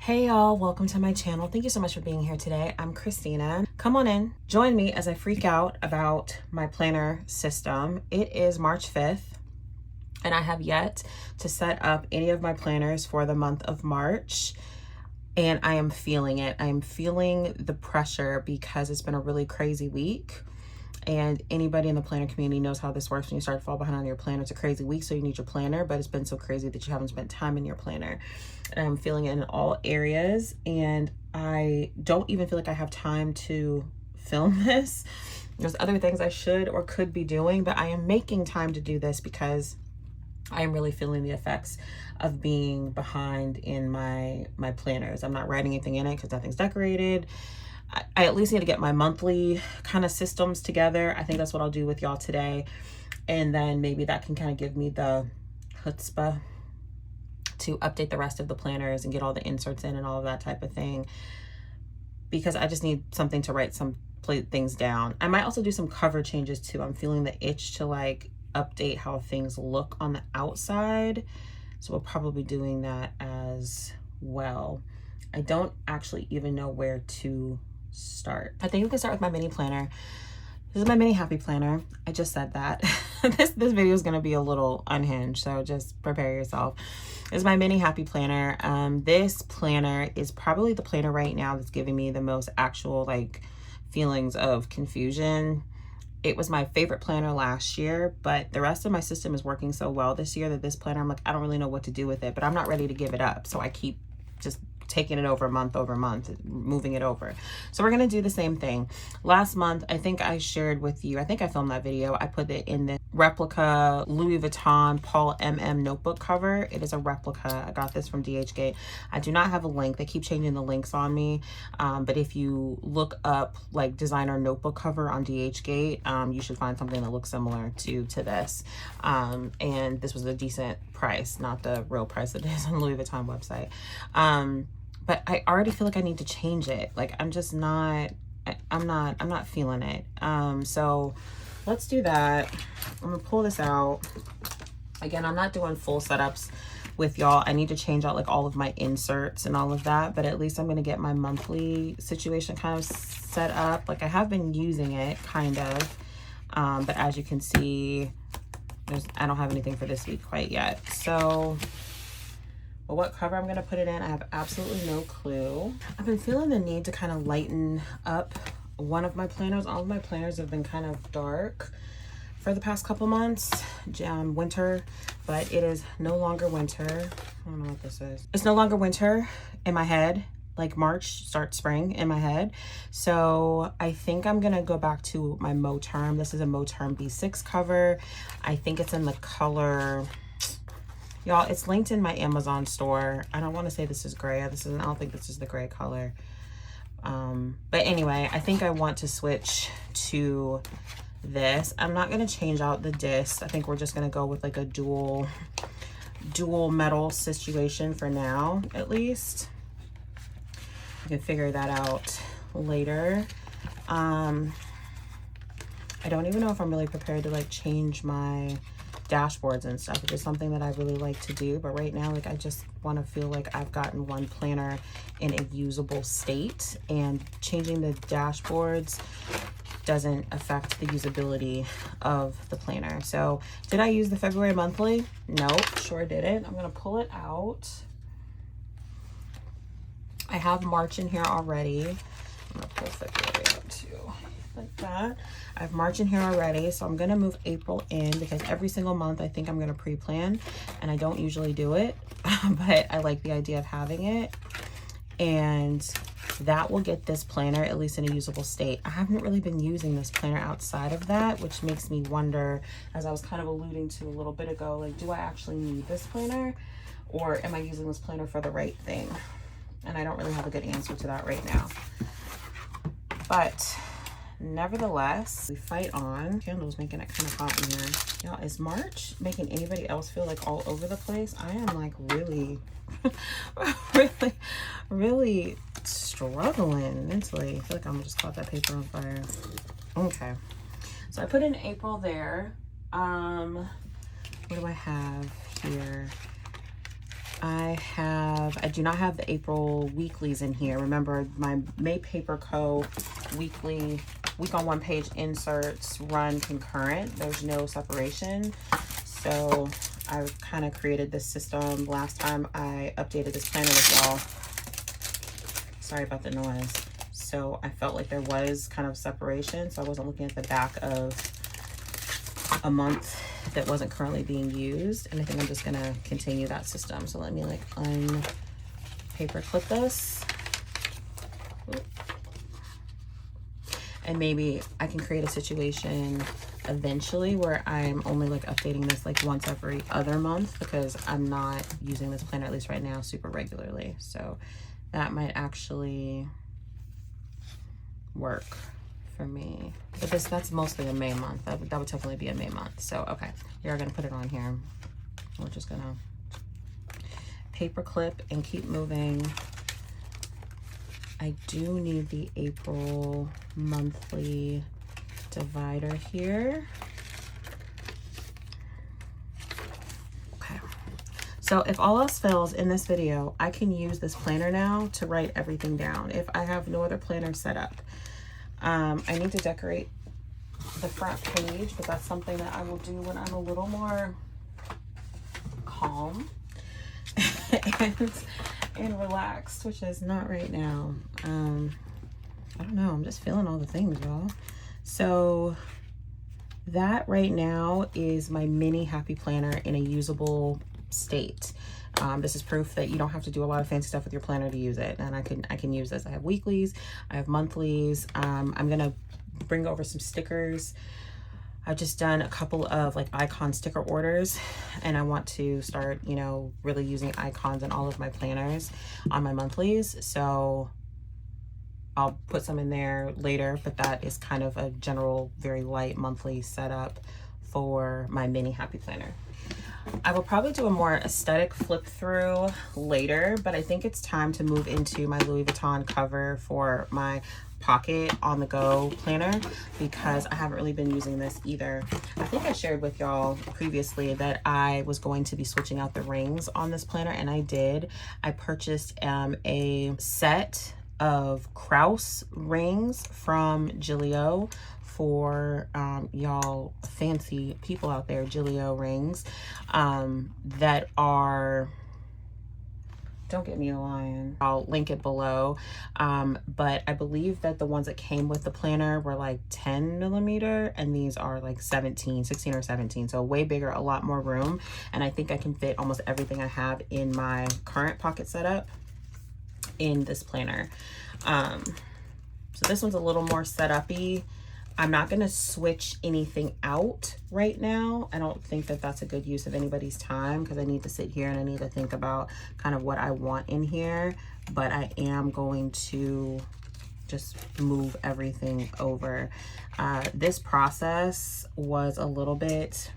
Hey y'all, welcome to my channel. Thank you so much for being here today. I'm Christina. Come on in, join me as I freak out about my planner system. It is March 5th and I have yet to set up any of my planners for the month of March. And I am feeling it. I am feeling the pressure because it's been a really crazy week. And anybody in the planner community knows how this works. When you start to fall behind on your planner, it's a crazy week, so you need your planner, but it's been so crazy that you haven't spent time in your planner. And I'm feeling it in all areas, and I don't even feel like I have time to film this. There's other things I should or could be doing, but I am making time to do this because I am really feeling the effects of being behind in my planners. I'm not writing anything in it because nothing's decorated. I at least need to get my monthly kind of systems together. I think that's what I'll do with y'all today. And then maybe that can kind of give me the chutzpah to update the rest of the planners and get all the inserts in and all of that type of thing. Because I just need something to write some things down. I might also do some cover changes too. I'm feeling the itch to like update how things look on the outside. So we'll probably be doing that as well. I don't actually even know where to start. I think we can start with my mini planner. This is my mini happy planner. I just said that. This video is going to be a little unhinged, so just prepare yourself. This is my mini happy planner. This planner is probably the planner right now that's giving me the most actual like feelings of confusion. It was my favorite planner last year, but the rest of my system is working so well this year that this planner, I'm like, I don't really know what to do with it, but I'm not ready to give it up. So I keep just taking it over month, moving it over. So we're gonna do the same thing. Last month, I think I shared with you, I think I filmed that video. I put it in the replica Louis Vuitton Paul MM notebook cover. It is a replica. I got this from DHgate. I do not have a link. They keep changing the links on me. But if you look up like designer notebook cover on DHgate, you should find something that looks similar to this. And this was a decent price, not the real price that it is on Louis Vuitton website. But I already feel like I need to change it. Like I'm just not, I'm not feeling it. So let's do that. I'm gonna pull this out. Again, I'm not doing full setups with y'all. I need to change out like all of my inserts and all of that, but at least I'm gonna get my monthly situation kind of set up. Like I have been using it kind of, but as you can see, I don't have anything for this week quite yet. So, well, what cover I'm gonna put it in, I have absolutely no clue. I've been feeling the need to kind of lighten up one of my planners. All of my planners have been kind of dark for the past couple months, winter, but it is no longer winter. I don't know what this is. It's no longer winter in my head. Like March starts spring in my head. So I think I'm gonna go back to my Moterm. This is a Moterm B6 cover. I think it's in the color, y'all, it's linked in my Amazon store. I don't want to say this is gray. I don't think this is the gray color. But anyway, I think I want to switch to this. I'm not going to change out the disc. I think we're just going to go with like a dual metal situation for now, at least. I can figure that out later. I don't even know if I'm really prepared to like change my dashboards and stuff. It's just something that I really like to do, but right now like I just want to feel like I've gotten one planner in a usable state, and changing the dashboards doesn't affect the usability of the planner. So did I use the February monthly? Nope, sure didn't. I'm gonna pull it out. I have March in here already. I'm gonna pull February out too, like that. I have March in here already, so I'm gonna move April in because every single month I think I'm gonna pre-plan, and I don't usually do it, but I like the idea of having it, and that will get this planner at least in a usable state. I haven't really been using this planner outside of that, which makes me wonder, as I was kind of alluding to a little bit ago, like, do I actually need this planner, or am I using this planner for the right thing? And I don't really have a good answer to that right now. But nevertheless, we fight on. Candle's making it kind of hot in here. Y'all, is March making anybody else feel like all over the place? I am like really, really struggling mentally. I feel like I'm just caught that paper on fire. Okay. So I put in April there. What do I have here? I do not have the April weeklies in here. Remember, my May Paper Co. weekly week on one page inserts run concurrent. There's no separation. So I kind of created this system last time I updated this planner with y'all. Sorry about the noise. So I felt like there was kind of separation. So I wasn't looking at the back of a month that wasn't currently being used. And I think I'm just gonna continue that system. So let me like unpaper clip this. And maybe I can create a situation eventually where I'm only like updating this like once every other month, because I'm not using this planner, at least right now, super regularly. So that might actually work for me. But that's mostly a May month. That would technically be a May month. So okay, we are gonna put it on here. We're just gonna paper clip and keep moving. I do need the April monthly divider here. Okay, so if all else fails in this video, I can use this planner now to write everything down if I have no other planner set up. I need to decorate the front page, but that's something that I will do when I'm a little more calm and relaxed, which is not right now. I don't know, I'm just feeling all the things, y'all. So that right now is my mini happy planner in a usable state. This is proof that you don't have to do a lot of fancy stuff with your planner to use it, and I can use this. I have weeklies, I have monthlies. I'm gonna bring over some stickers. I've just done a couple of like icon sticker orders, and I want to start, you know, really using icons in all of my planners on my monthlies. So I'll put some in there later, but that is kind of a general, very light monthly setup for my mini happy planner. I will probably do a more aesthetic flip through later, but I think it's time to move into my Louis Vuitton cover for my pocket on the go planner, because I haven't really been using this either. I think I shared with y'all previously that I was going to be switching out the rings on this planner, and I did. I purchased a set of Krause rings from Gillio for y'all fancy people out there, Gillio rings that are, don't get me a lion, I'll link it below, but I believe that the ones that came with the planner were like 10 millimeter, and these are like 16 or 17, so way bigger, a lot more room, and I think I can fit almost everything I have in my current pocket setup in this planner. So this one's a little more set-up-y. I'm not going to switch anything out right now. I don't think that that's a good use of anybody's time, because I need to sit here and I need to think about kind of what I want in here. But I am going to just move everything over. This process was a little bit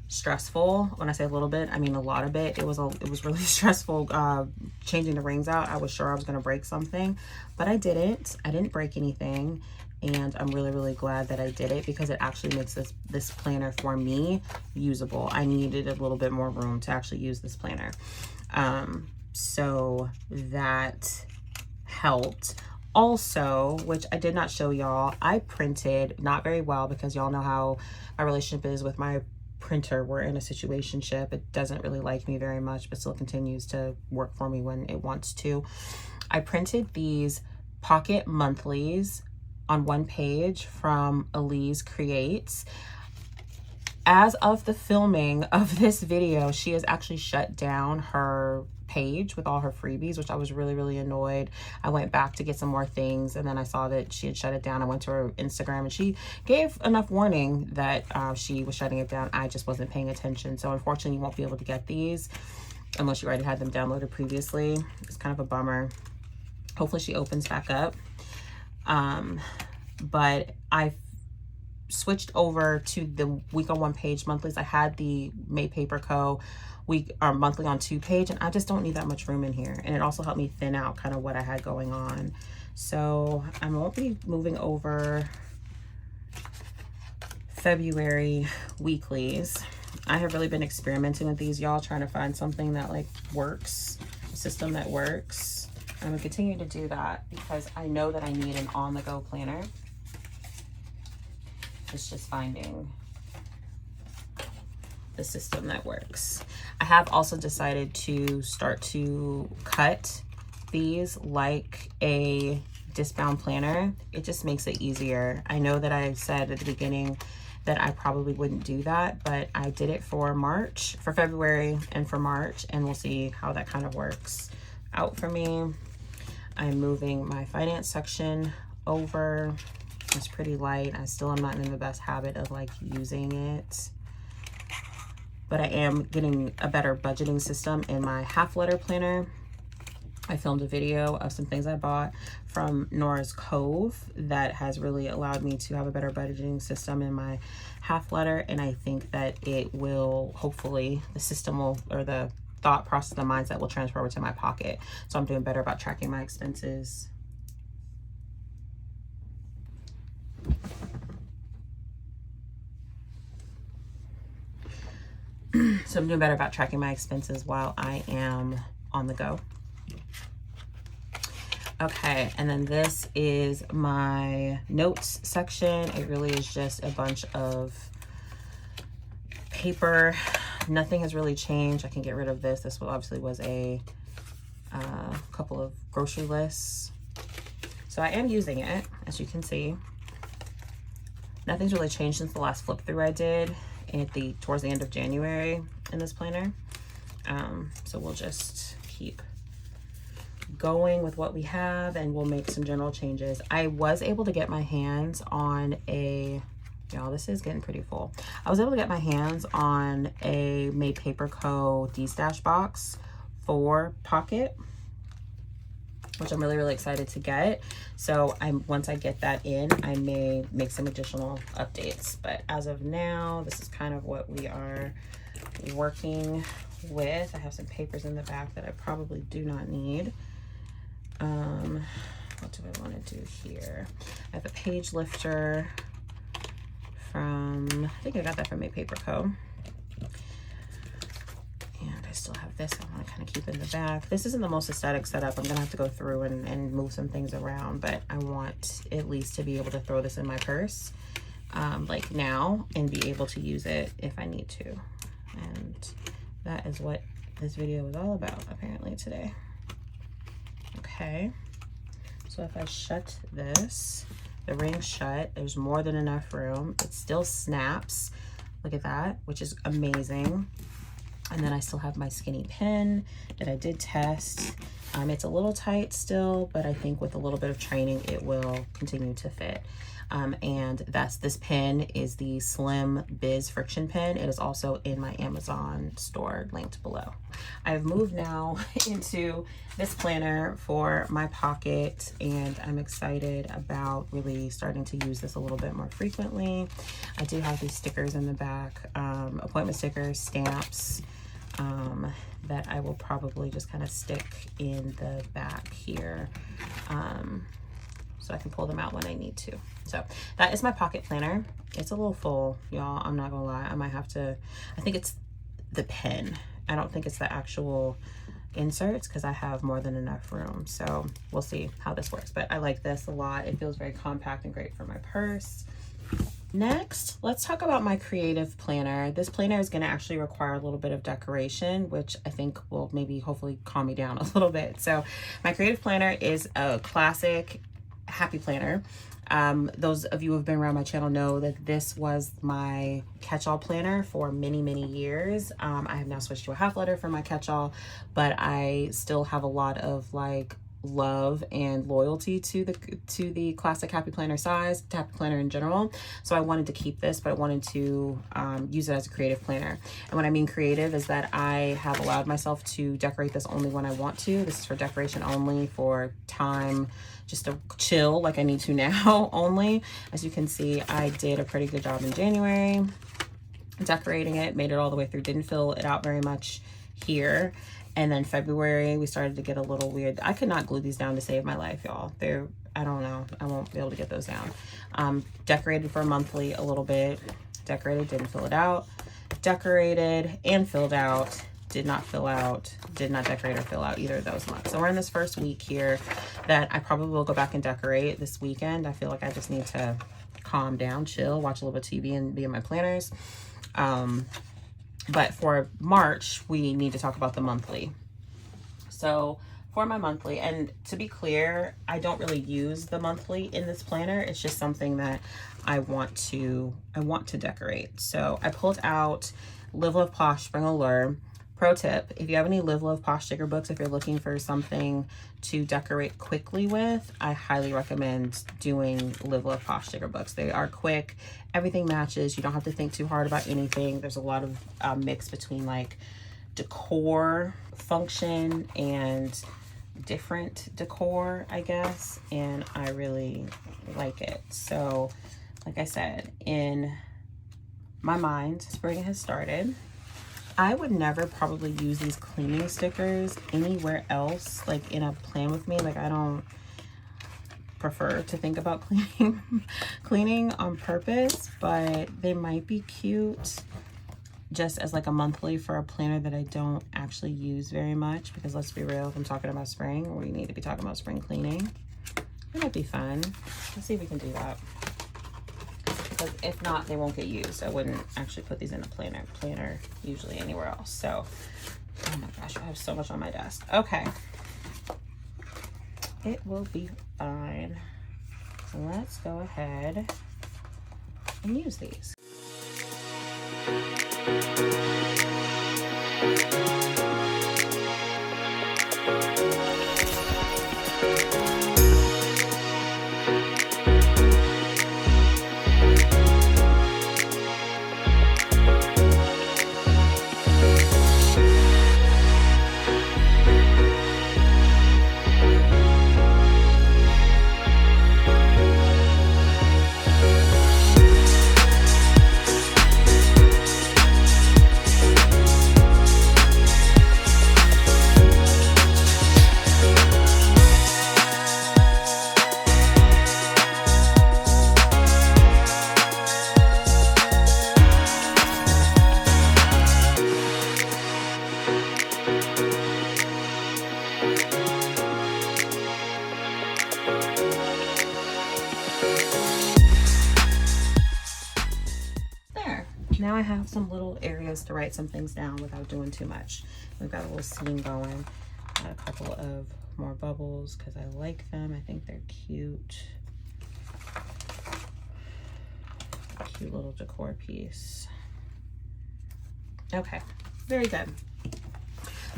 stressful. When I say a little bit, I mean a lot of it. It was really stressful changing the rings out. I was sure I was going to break something, but I didn't. I didn't break anything, and I'm really glad that I did it, because it actually makes this planner for me usable. I needed a little bit more room to actually use this planner, so that helped. Also, which I did not show y'all, I printed, not very well, because y'all know how my relationship is with my printer. We're in a situationship. It doesn't really like me very much, but still continues to work for me when it wants to. I printed these pocket monthlies on one page from Elise Creates. As of the filming of this video, she has actually shut down her page with all her freebies, which I was really annoyed. I went back to get some more things, and then I saw that she had shut it down. I went to her Instagram, and she gave enough warning that she was shutting it down. I just wasn't paying attention. So unfortunately, you won't be able to get these unless you already had them downloaded previously. It's kind of a bummer. Hopefully she opens back up. But I switched over to the week on one page monthlies. I had the May Paper Co. week or monthly on 2 page, and I just don't need that much room in here. And it also helped me thin out kind of what I had going on. So I won't be moving over February weeklies. I have really been experimenting with these, y'all, trying to find something that like works, a system that works. I'm gonna continue to do that because I know that I need an on-the-go planner. It's just finding the system that works. I have also decided to start to cut these like a discbound planner. It just makes it easier. I know that I said at the beginning that I probably wouldn't do that, but I did it for March, for February and for March, and we'll see how that kind of works out for me. I'm moving my finance section over. It's pretty light. I still am not in the best habit of like using it, but I am getting a better budgeting system in my half letter planner. I filmed a video of some things I bought from Nora's Cove that has really allowed me to have a better budgeting system in my half letter. And I think that it will, hopefully, the system will, or the thought process, the mindset will transfer over to my pocket. So I'm doing better about tracking my expenses. So I'm doing better about tracking my expenses while I am on the go. Okay, and then this is my notes section. It really is just a bunch of paper. Nothing has really changed. I can get rid of this. This obviously was a couple of grocery lists. So I am using it, as you can see. Nothing's really changed since the last flip through I did towards the end of January in this planner. So we'll just keep going with what we have and we'll make some general changes. I was able to get my hands on y'all, this is getting pretty full. I was able to get my hands on a Made Paper Co. D-Stash box for Pocket, which I'm really, really excited to get. So once I get that in, I may make some additional updates. But as of now, this is kind of what we are working with. I have some papers in the back that I probably do not need. What do I want to do here? I have a page lifter from, I think I got that from Made Paper Co. And I still have this I want to kind of keep in the back. This isn't the most aesthetic setup. I'm gonna have to go through and move some things around, but I want at least to be able to throw this in my purse like now and be able to use it if I need to. And that is what this video is all about apparently today. Okay, so if I shut this, the ring's shut, there's more than enough room. It still snaps, look at that, which is amazing. And then I still have my skinny pen that I did test. It's a little tight still, but I think with a little bit of training, it will continue to fit. And this pen is the Slim Biz Friction Pen. It is also in my Amazon store linked below. I've moved now into this planner for my pocket, and I'm excited about really starting to use this a little bit more frequently. I do have these stickers in the back, appointment stickers, stamps, that I will probably just kind of stick in the back here. So I can pull them out when I need to. So that is my pocket planner. It's a little full, y'all. I'm not gonna lie. I might have to, I think it's the pen. I don't think it's the actual inserts because I have more than enough room. So we'll see how this works. But I like this a lot. It feels very compact and great for my purse. Next, let's talk about my creative planner. This planner is gonna actually require a little bit of decoration, which I think will maybe hopefully calm me down a little bit. So my creative planner is a classic happy planner. Those of you who have been around my channel know that this was my catch-all planner for many, many years. I have now switched to a half letter for my catch-all, but I still have a lot of like love and loyalty to the classic happy planner size, happy planner in general. So I wanted to keep this, but I wanted to use it as a creative planner. And what I mean creative is that I have allowed myself to decorate this only when I want to. This is for decoration only, for time just to chill like I need to now only. As you can see, I did a pretty good job in January decorating it, made it all the way through, didn't fill it out very much here. And then February, we started to get a little weird. I could not glue these down to save my life, y'all. I don't know. I won't be able to get those down. Decorated for a monthly a little bit. Decorated, didn't fill it out. decorated and filled out. Did not fill out, did not decorate or fill out either of those months. So we're in this first week here that I probably will go back and decorate this weekend. I feel like I just need to calm down, chill, watch a little bit of TV and be in my planners. But for March, we need to talk about the monthly. So for my monthly, and to be clear, I don't really use the monthly in this planner. It's just something that I want to decorate. So I pulled out Live Love Posh Spring Allure. Pro tip, if you have any Live Love Posh sticker books, if you're looking for something to decorate quickly with, I highly recommend doing Live Love Posh sticker books. They are quick, everything matches, you don't have to think too hard about anything. There's a lot of mix between like decor function and different decor, I guess, and I really like it. So like I said, in my mind, spring has started. I would never probably use these cleaning stickers anywhere else, like in a plan with me. Like I don't prefer to think about cleaning on purpose, but they might be cute just as like a monthly for a planner that I don't actually use very much, because let's be real, if I'm talking about spring, we need to be talking about spring cleaning. It might be fun. Let's see if we can do that. Because if not, they won't get used. I wouldn't actually put these in a planner usually anywhere else. So, oh my gosh, I have so much on my desk. Okay. It will be fine. So let's go ahead and use these. Now I have some little areas to write some things down without doing too much. We've got a little scene going. Got a couple of more bubbles because I like them. I think they're cute. Cute little decor piece. Okay, very good.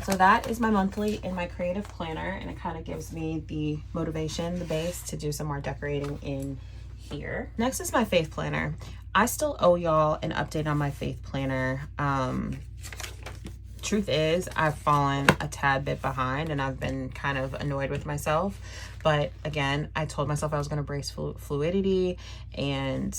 So that is my monthly in my creative planner, and it kind of gives me the motivation, the base to do some more decorating in here. Next is my faith planner. I still owe y'all an update on my faith planner. Truth is, I've fallen a tad bit behind and I've been kind of annoyed with myself. But again, I told myself I was going to brace fluidity and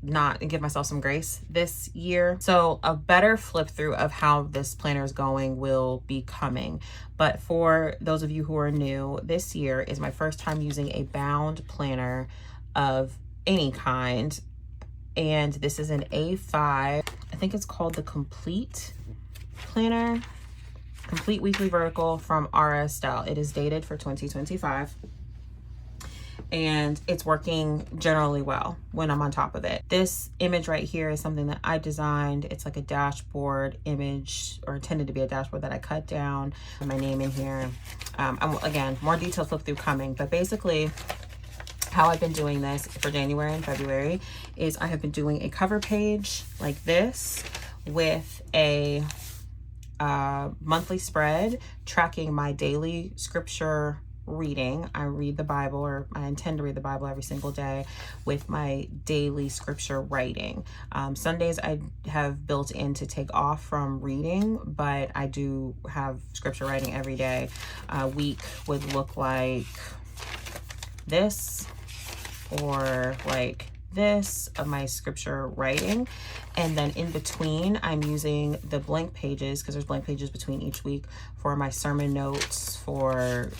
not give myself some grace this year. So a better flip through of how this planner is going will be coming. But for those of you who are new, this year is my first time using a bound planner of any kind. And this is an A5. I think it's called the Complete Planner. Complete Weekly Vertical from RS Style. It is dated for 2025. And it's working generally well when I'm on top of it. This image right here is something that I designed. It's like a dashboard image, or intended to be a dashboard that I cut down. My name in here. Again, more detailed flip through coming. But basically, how I've been doing this for January and February is I have been doing a cover page like this with a monthly spread tracking my daily scripture reading. I read the Bible, or I intend to read the Bible every single day with my daily scripture writing. Sundays I have built in to take off from reading, but I do have scripture writing every day. A week would look like this, or like this, of my scripture writing. And then in between, I'm using the blank pages, because there's blank pages between each week, for my sermon notes, for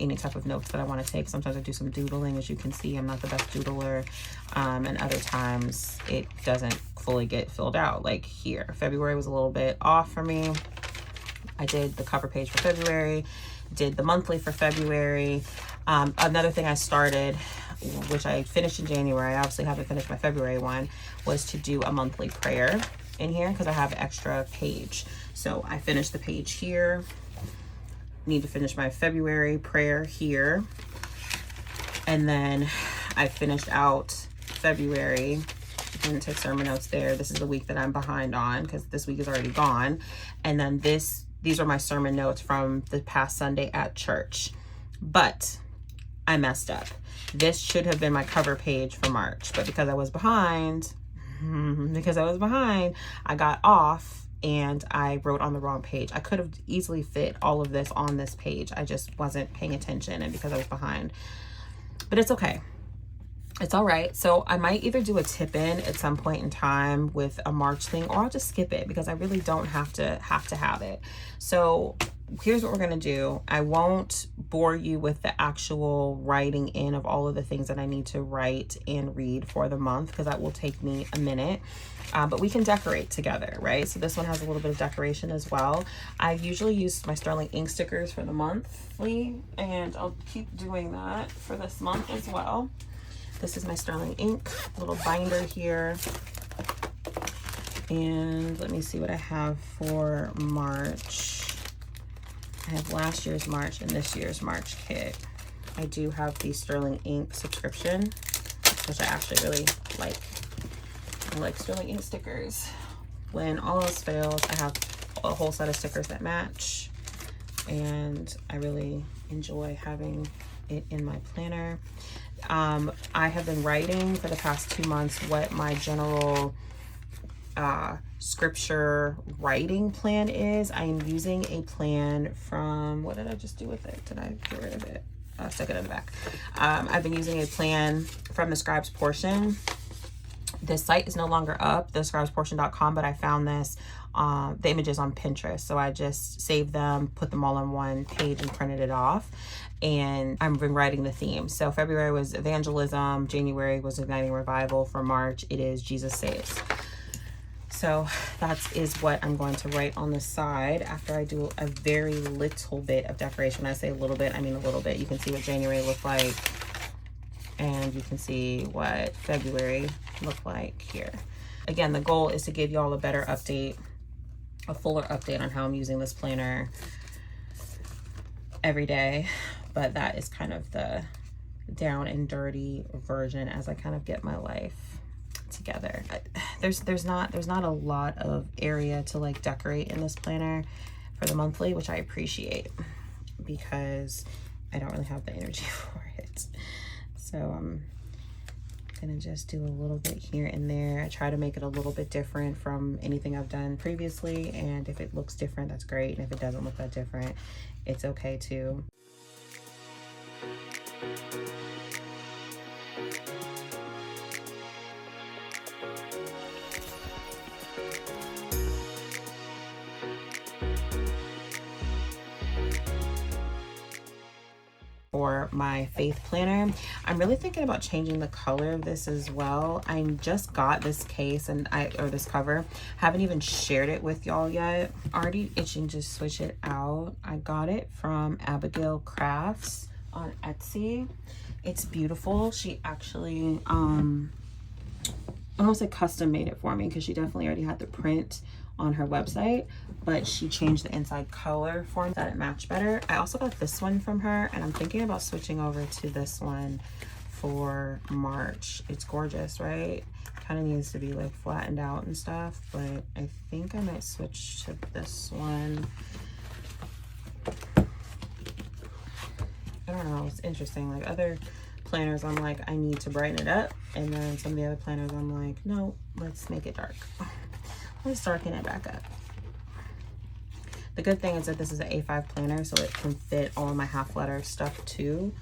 any type of notes that I want to take. Sometimes I do some doodling. As you can see, I'm not the best doodler. And other times it doesn't fully get filled out. Like here, February was a little bit off for me. I did the cover page for February, did the monthly for February. Another thing I started, which I finished in January, I obviously haven't finished my February one, was to do a monthly prayer in here, because I have extra page. So I finished the page here, need to finish my February prayer here, and then I finished out February. Didn't take sermon notes there. This is the week that I'm behind on, because this week is already gone. And then these are my sermon notes from the past Sunday at church. But I messed up. This should have been my cover page for March, but because I was behind, I got off and I wrote on the wrong page. I could have easily fit all of this on this page. I just wasn't paying attention, and because I was behind. But it's okay. It's all right. So I might either do a tip in at some point in time with a March thing, or I'll just skip it, because I really don't have to have it. So here's what we're going to do. I won't bore you with the actual writing in of all of the things that I need to write and read for the month, because that will take me a minute. But we can decorate together, right? So this one has a little bit of decoration as well. I usually use my sterling ink stickers for the monthly, and I'll keep doing that for this month as well. This is my sterling ink little binder here. And let me see what I have for March. I have last year's March and this year's March kit. I do have the sterling ink subscription, which I actually really like. I like sterling ink stickers. When all else fails, I have a whole set of stickers that match, and I really enjoy having it in my planner. I have been writing for the past 2 months what my general scripture writing plan is. I am using a plan from, what did I just do with it? Did I get rid of it? Stick it in the back. I've been using a plan from the Scribes Portion. This site is no longer up, thescribesportion.com, but I found this, the images on Pinterest. So I just saved them, put them all on one page and printed it off. And I've been writing the theme. So February was evangelism, January was igniting revival, for March it is Jesus Saves. So that is what I'm going to write on the side after I do a very little bit of decoration. When I say a little bit, I mean a little bit. You can see what January looked like, and you can see what February looked like here. Again, the goal is to give y'all a better update, a fuller update on how I'm using this planner every day. But that is kind of the down and dirty version as I kind of get my life together. There's not a lot of area to like decorate in this planner for the monthly, which I appreciate, because I don't really have the energy for it. So I'm gonna just do a little bit here and there. I try to make it a little bit different from anything I've done previously, and if it looks different, that's great, and if it doesn't look that different, it's okay too. For my faith planner, I'm really thinking about changing the color of this as well. I just got this case or this cover, haven't even shared it with y'all yet. Already itching to switch it out. I got it from Abigail Crafts on Etsy. It's beautiful. She actually I almost like custom made it for me, because she definitely already had the print on her website, but she changed the inside color for me that it matched better. I also got this one from her, and I'm thinking about switching over to this one for March. It's gorgeous, right? Kind of needs to be like flattened out and stuff, but I think I might switch to this one. I don't know, it's interesting. Like other planners, I'm like, I need to brighten it up, and then some of the other planners, I'm like, no, let's make it dark. Let's darken it back up. The good thing is that this is an A5 planner, so it can fit all of my half letter stuff too,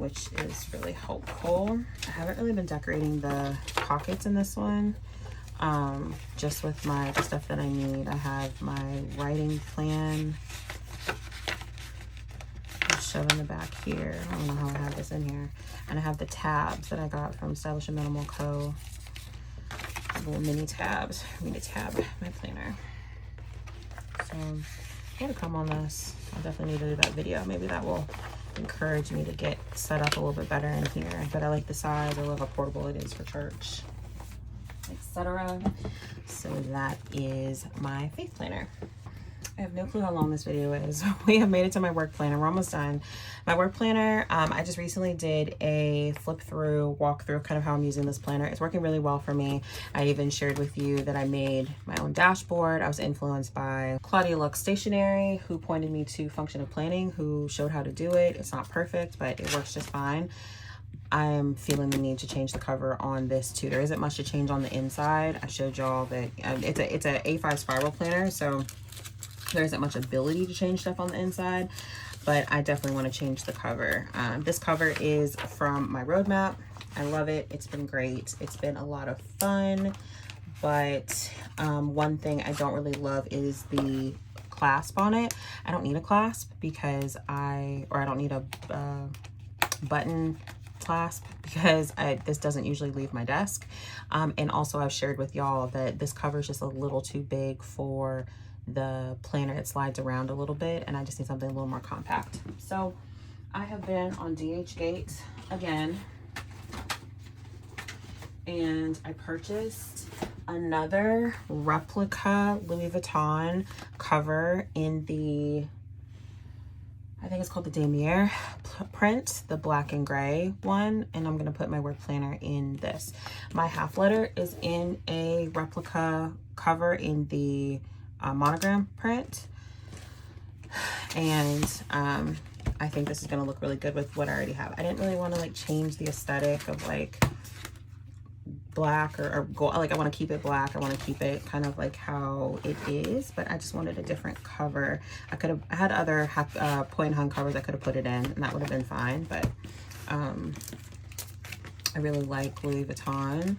which is really helpful. I haven't really been decorating the pockets in this one, just with the stuff that I need. I have my writing plan. I'll shove in the back here. I don't know how I have this in here. And I have the tabs that I got from Stylish and Minimal Co. Little mini tabs for me to tab my planner. So more to come on this. I'll definitely need to do that video. Maybe that will encourage me to get set up a little bit better in here. But I like the size. I love how portable it is for church, etc. So that is my faith planner. I have no clue how long this video is. We have made it to my work planner. We're almost done. My work planner, I just recently did a flip through, walk through kind of how I'm using this planner. It's working really well for me. I even shared with you that I made my own dashboard. I was influenced by Claudia Lux Stationery, who pointed me to Function of Planning, who showed how to do it. It's not perfect, but it works just fine. I am feeling the need to change the cover on this too. There isn't much to change on the inside. I showed y'all that it's a A5 spiral planner, so there isn't much ability to change stuff on the inside, but I definitely want to change the cover. This cover is from my roadmap. I love it. It's been great. It's been a lot of fun, but one thing I don't really love is the clasp on it. I don't need a clasp because I don't need a button clasp because this doesn't usually leave my desk. And also I've shared with y'all that this cover is just a little too big for the planner. It slides around a little bit and I just need something a little more compact. So I have been on DHgate again, and I purchased another replica Louis Vuitton cover in the, I think it's called the Damier print, the black and gray one, and I'm gonna put my work planner in this. My half letter is in a replica cover in the monogram print, and I think this is gonna look really good with what I already have. I didn't really want to like change the aesthetic of like black or gold. Like I want to keep it black. I want to keep it kind of like how it is, but I just wanted a different cover. I had other point hung covers I could have put it in and that would have been fine, but I really like Louis Vuitton.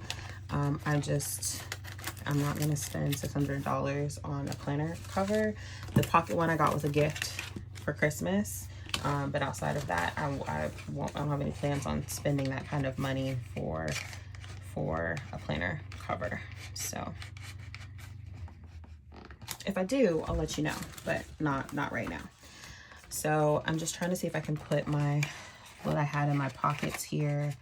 I'm not going to spend $600 on a planner cover. The pocket one I got was a gift for Christmas. But outside of that, I don't have any plans on spending that kind of money for a planner cover. So if I do, I'll let you know, but not right now. So I'm just trying to see if I can put what I had in my pockets here.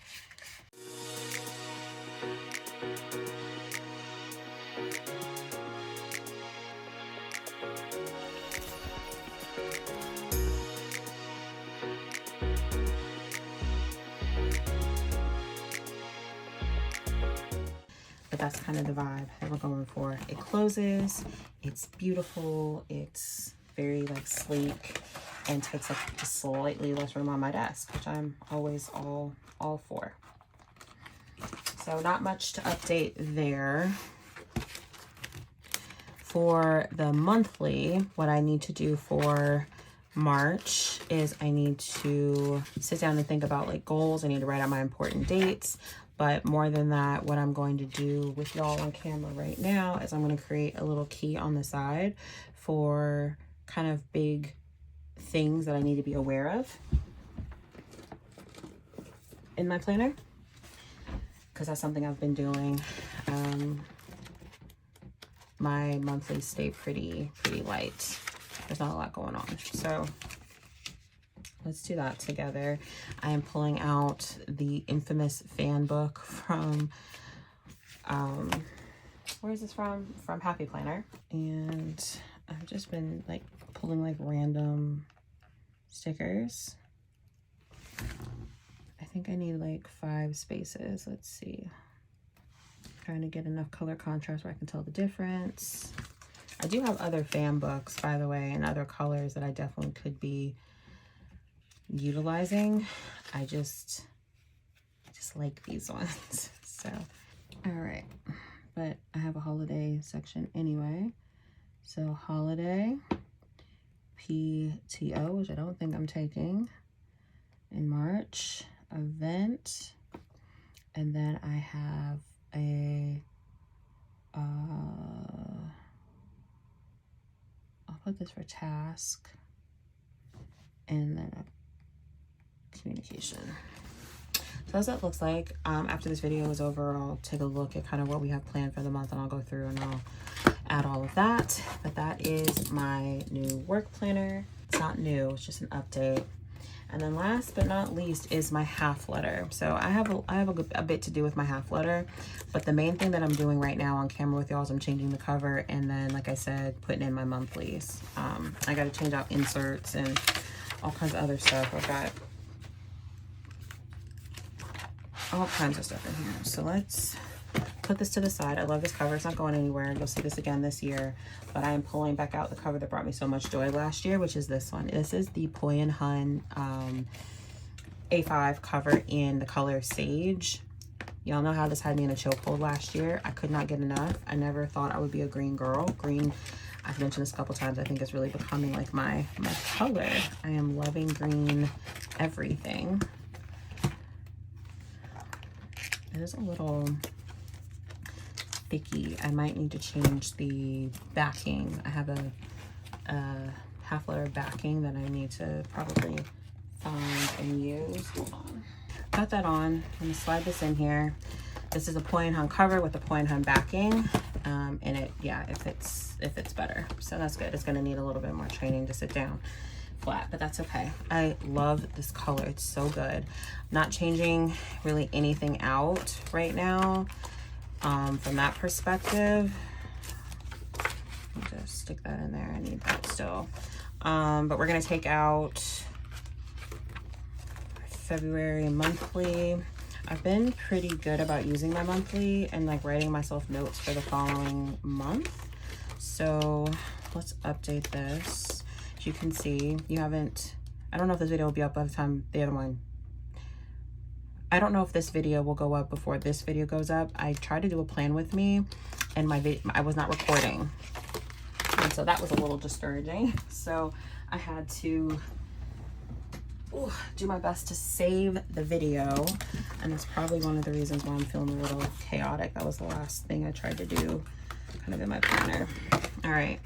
But that's kind of the vibe that we're going for. It closes, it's beautiful, it's very like sleek, and takes up just slightly less room on my desk, which I'm always all for. So not much to update there. For the monthly, what I need to do for March is I need to sit down and think about like goals. I need to write out my important dates. But more than that, what I'm going to do with y'all on camera right now is I'm going to create a little key on the side for kind of big things that I need to be aware of in my planner, because that's something I've been doing. My monthlies stay pretty light. There's not a lot going on. So let's do that together. I am pulling out the infamous fan book from, where is this from? From Happy Planner. And I've just been like pulling like random stickers. I think I need like 5 spaces. Let's see. Trying to get enough color contrast where I can tell the difference. I do have other fan books, by the way, and other colors that I definitely could be utilizing. I just like these ones. So all right, but I have a holiday section anyway. So holiday, PTO, which I don't think I'm taking, in March event, and then I have a I'll put this for task, and then a communication. So as that looks like, after this video is over, I'll take a look at kind of what we have planned for the month, and I'll go through and I'll add all of that. But that is my new work planner. It's not new, it's just an update. And then last but not least is my half letter. So I have a bit to do with my half letter, but the main thing that I'm doing right now on camera with y'all is I'm changing the cover, and then, like I said, putting in my monthlies. I got to change out inserts and all kinds of other stuff. I've got all kinds of stuff in here. So let's put this to the side. I love this cover. It's not going anywhere. You'll see this again this year, but I am pulling back out the cover that brought me so much joy last year, which is this one. This is the Poi and Hun A5 cover in the color Sage. Y'all know how this had me in a chokehold last year. I could not get enough. I never thought I would be a green girl. Green, I've mentioned this a couple times, I think it's really becoming like my color. I am loving green everything. It is a little thicky. I might need to change the backing. I have a half letter backing that I need to probably find and use. Hold on. Got that on. I'm gonna slide this in here. This is a Poi and Hun cover with a Poi and Hun backing. And it, yeah, it fits better. So that's good. It's gonna need a little bit more training to sit down flat, but that's okay. I love this color. It's so good. Not changing really anything out right now from that perspective. Just stick that in there. I need that still. But we're gonna take out February monthly. I've been pretty good about using my monthly and like writing myself notes for the following month. So let's update this. As you can see, you haven't, I don't know if this video will be up by the time the other one, I don't know if this video will go up before this video goes up. I tried to do a plan with me and I was not recording. And so that was a little discouraging. So I had to do my best to save the video. And that's probably one of the reasons why I'm feeling a little chaotic. That was the last thing I tried to do kind of in my planner. All right.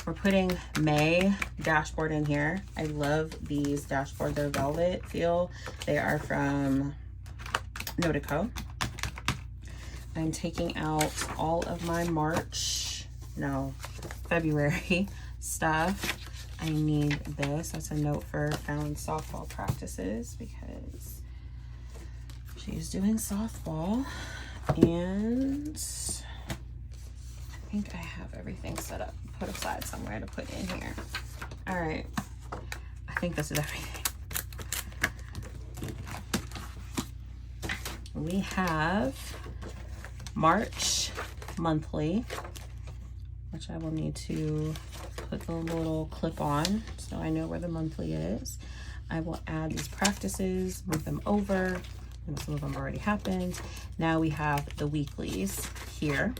We're putting May dashboard in here. I love these dashboards. They're velvet feel. They are from Notico. I'm taking out all of my February stuff. I need this. That's a note for Fallon's softball practices because she's doing softball. And I think I have everything set up, put aside somewhere to put in here. All right, I think this is everything. We have March monthly, which I will need to put the little clip on so I know where the monthly is. I will add these practices, move them over. And some of them already happened. Now we have the weeklies here.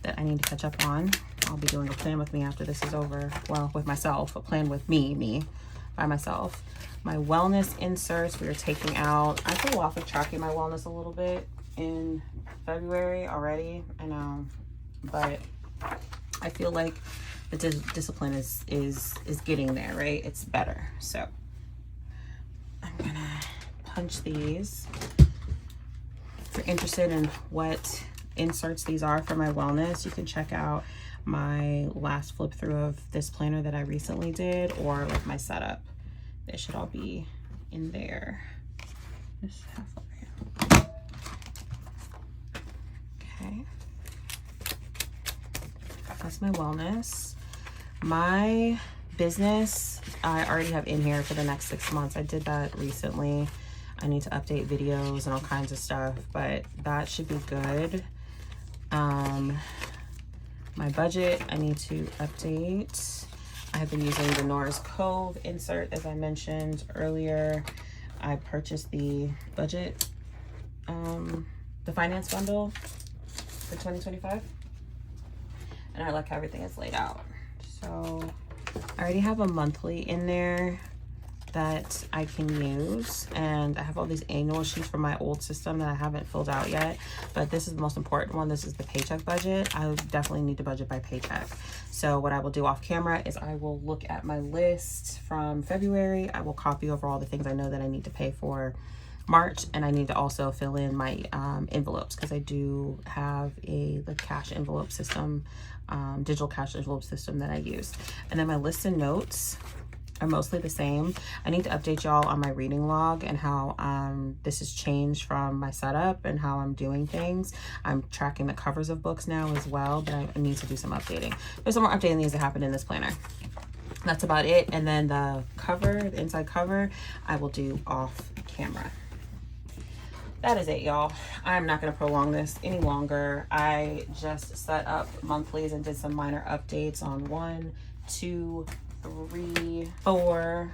That I need to catch up on. I'll be doing a plan with me after this is over. Well, with myself, a plan with me by myself. My wellness inserts, we are taking out. I feel off of tracking my wellness a little bit in February already, I know, but I feel like the discipline is getting there, right? It's better. So I'm gonna punch these. If you're interested in what inserts these are for my wellness, you can check out my last flip through of this planner that I recently did, or like my setup. They should all be in there. Just half over here. Okay. That's my wellness. My business, I already have in here for the next 6 months. I did that recently. I need to update videos and all kinds of stuff, but that should be good. My budget, I need to update. I have been using the Nora's Cove insert, as I mentioned earlier. I purchased the budget, the finance bundle for 2025. And I like how everything is laid out. So I already have a monthly in there that I can use, and I have all these annual sheets from my old system that I haven't filled out yet, but this is the most important one. This is the paycheck budget. I definitely need to budget by paycheck. So what I will do off camera is I will look at my list from February. I will copy over all the things I know that I need to pay for March, and I need to also fill in my envelopes, because I do have a cash envelope system, digital cash envelope system that I use. And then my lists and notes are mostly the same. I need to update y'all on my reading log and how this has changed from my setup and how I'm doing things. I'm tracking the covers of books now as well, but I need to do some updating. There's some more updating that needs to happen in this planner. That's about it. And then the cover, the inside cover, I will do off camera. That is it, y'all. I'm not going to prolong this any longer. I just set up monthlies and did some minor updates on 1, 2, 3, 4,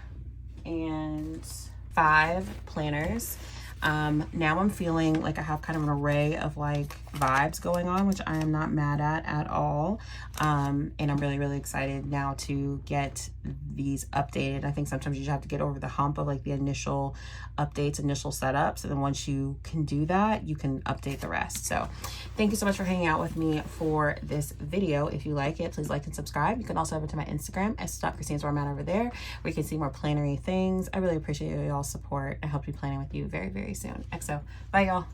and 5 planners. Now I'm feeling like I have kind of an array of like vibes going on, which I am not mad at all. And I'm really, really excited now to get these updated. I think sometimes you just have to get over the hump of like the initial updates, initial setups. And then once you can do that, you can update the rest. So thank you so much for hanging out with me for this video. If you like it, please like and subscribe. You can also over to my Instagram at @Christine's where I'm at over there, where you can see more plannery things. I really appreciate y'all's support. I hope to be planning with you very, very soon. XO. Bye, y'all.